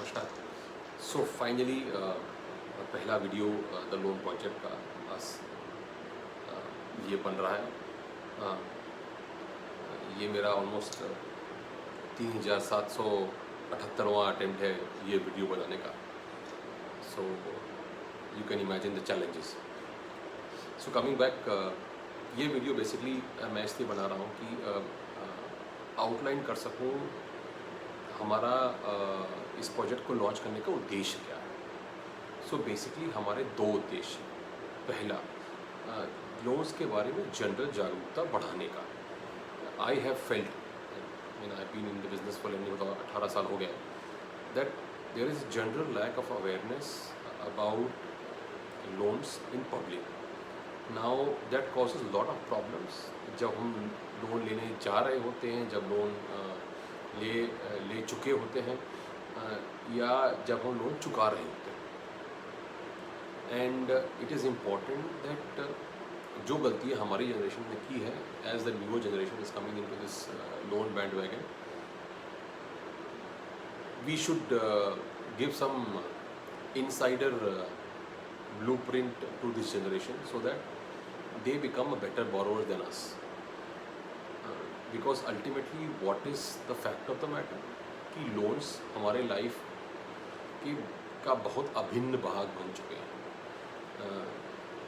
नमस्कार। So finally पहला video the loan project का बस ये बन रहा है। अ, ये मेरा ऑलमोस्ट 3778वां अटेम्प्ट है ये वीडियो बनाने का। So you can imagine the challenges. So coming back, ये वीडियो बेसिकली मैं इसलिए बना रहा हूँ कि आउटलाइन कर सकूँ हमारा इस प्रोजेक्ट को लॉन्च करने का उद्देश्य क्या है। सो बेसिकली हमारे दो उद्देश्य हैं। पहला, लोन्स के बारे में जनरल जागरूकता बढ़ाने का। I have felt, I been in the business for lending 18 साल हो गया, that there is general lack of awareness about loans in public. Now that causes lot of problems. जब हम लोन लेने जा रहे होते हैं, जब लोन ले चुके होते हैं, या जब हम लोन चुका रहे होते हैं। And it is important that जो गलतियाँ हमारी जनरेशन ने की है, as the new generation is coming into this loan bandwagon, we should give some insider blueprint to this generation so that they become a better borrower than us. Because ultimately what is the fact of the matter कि loans हमारे life की का बहुत अभिन्न भाग बन चुके हैं।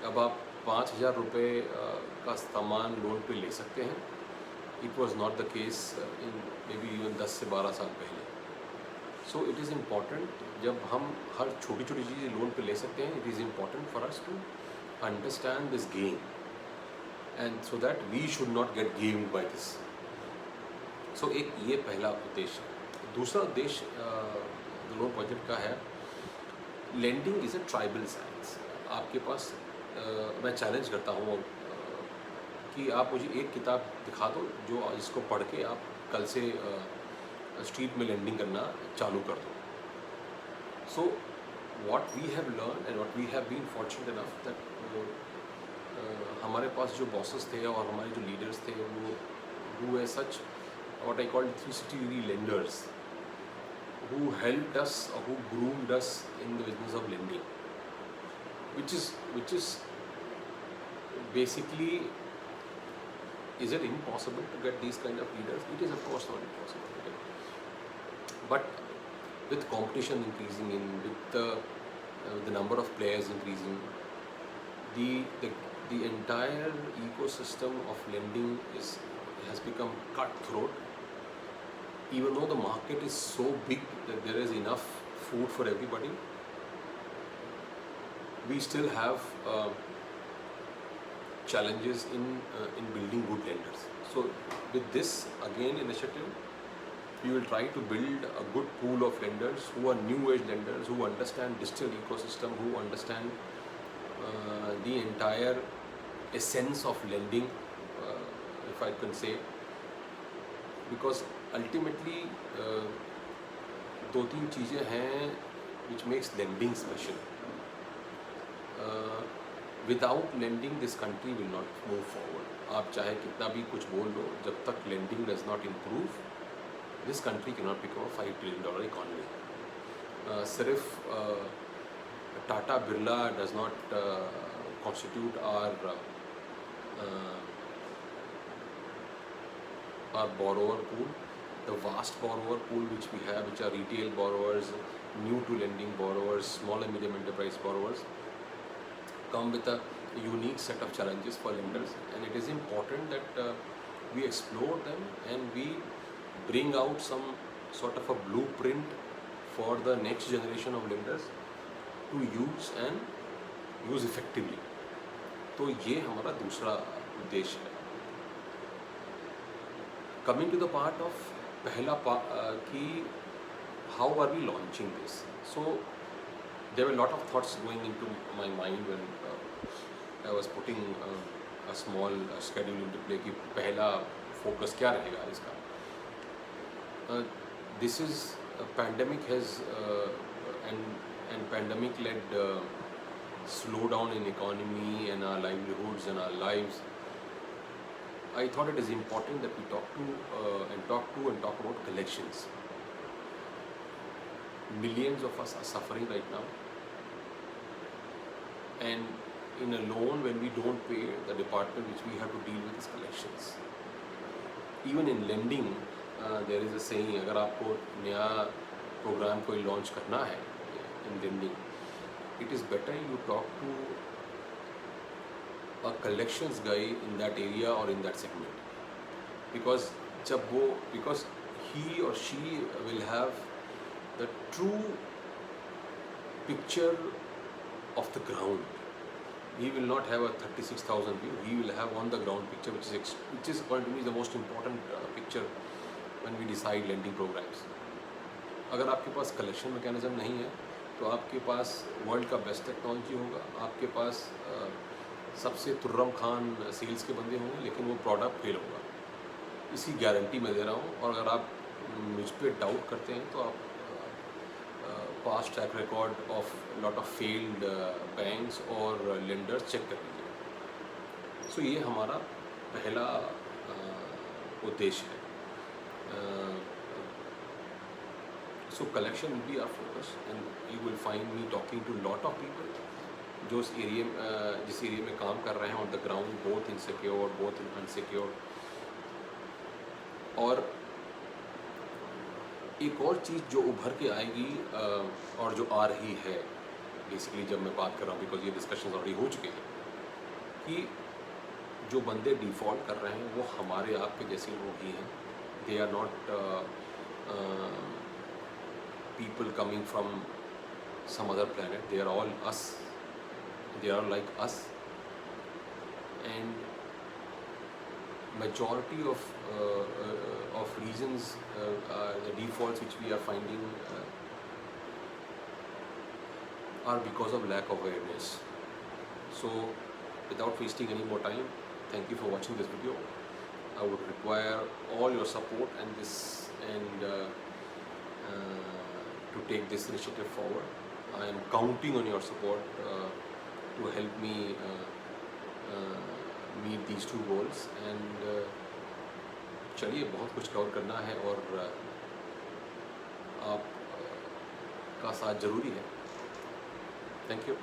अब आप 5,000 रुपये का सामान लोन पे ले सकते हैं। It was not the case in may be even 10 से 12 साल पहले। सो इट इज़ इम्पॉर्टेंट, जब हम हर छोटी छोटी चीज़ लोन पे ले सकते हैं, it is important for us to understand this game and so that we should not get gamed by this. So एक ये पहला उद्देश्य। दूसरा उद्देश्य लोन प्रोजेक्ट का है, lending is a tribal science. आपके पास मैं चैलेंज करता हूँ कि आप मुझे एक किताब दिखा दो जो जिसको पढ़ के आप कल से स्ट्रीट में लेंडिंग करना चालू कर दो। So what we have learn and what we have been fortunate enough that हमारे पास जो बॉसेस थे और हमारे जो लीडर्स थे, वो who way such what I called 360 degree lenders who helped us or who groomed us in the business of lending, which is basically, is it impossible to get these kind of leaders? It is of course not impossible to get. But with competition increasing, with the number of players increasing, the entire ecosystem of lending has become cutthroat. Even though the market is so big that there is enough food for everybody, we still have challenges in building good lenders. So with this again initiative, we will try to build a good pool of lenders who are new age lenders, who understand digital ecosystem, who understand the entire essence of lending, if I can say. Because ultimately दो तीन चीज़ें हैं which makes lending special. Without lending this country will not move forward. आप चाहे कितना भी कुछ बोल लो, जब तक lending does not improve, this country cannot become a $5 trillion economy. सिर्फ Tata Birla does not constitute our borrower pool. The vast borrower pool which we have, which are retail borrowers, new to lending borrowers, small and medium enterprise borrowers, come with a unique set of challenges for lenders, and it is important that we explore them and we bring out some sort of a blueprint for the next generation of lenders to use and use effectively. तो ये हमारा दूसरा उद्देश्य है। Coming to the part of पहला कि how are we launching this? So there were a lot of thoughts going into my mind when I was putting a small schedule into play कि पहला focus क्या रहेगा इसका। This is pandemic has and pandemic led slowdown in economy and our livelihoods and our lives. I thought it is important that we talk about collections. millions of us are suffering right now, and in a loan, when we don't pay, the department which we have to deal with is collections. Even in lending, there is a saying, अगर आपको नया programme कोई launch करना है in lending, it is better you talk to a collections guy in that area or in that segment, because because he or she will have the true picture of the ground. He will not have a 36,000 view. He will have on the ground picture, which is according to me the most important picture when we decide lending programs. अगर आपके पास collection mechanism नहीं है तो आपके पास world का best technology होगा, आपके पास सबसे तुर्रम खान सेल्स के बंदे होंगे, लेकिन वो प्रोडक्ट फेल होगा। इसकी गारंटी मैं दे रहा हूँ। और अगर आप मुझ पे डाउट करते हैं तो आप past track record of lot of failed banks और लेंडर्स चेक कर लीजिए। सो ये हमारा पहला उद्देश्य है। So collection will be our focus, and you will find me talking to lot of people जो जिस एरिया में काम कर रहे हैं on the ground, both in secure both in unsecure. और एक और चीज़ जो उभर के आएगी और जो आ रही है बेसिकली, जब मैं बात कर रहा हूँ, बिकॉज ये डिस्कशन ऑलरेडी हो चुके हैं, कि जो बंदे डिफ़ॉल्ट कर रहे हैं वो हमारे आपके जैसे लोग ही हैं। They are not people coming from some other planet. They are all us. They are like us. And majority of reasons, the defaults which we are finding are because of lack of awareness. So without wasting any more time, thank you for watching this video. I would require all your support and to take this initiative forward. I am counting on your support to help me meet these two goals. And चलिए, बहुत कुछ cover करना है और आप का साथ ज़रूरी है। Thank you.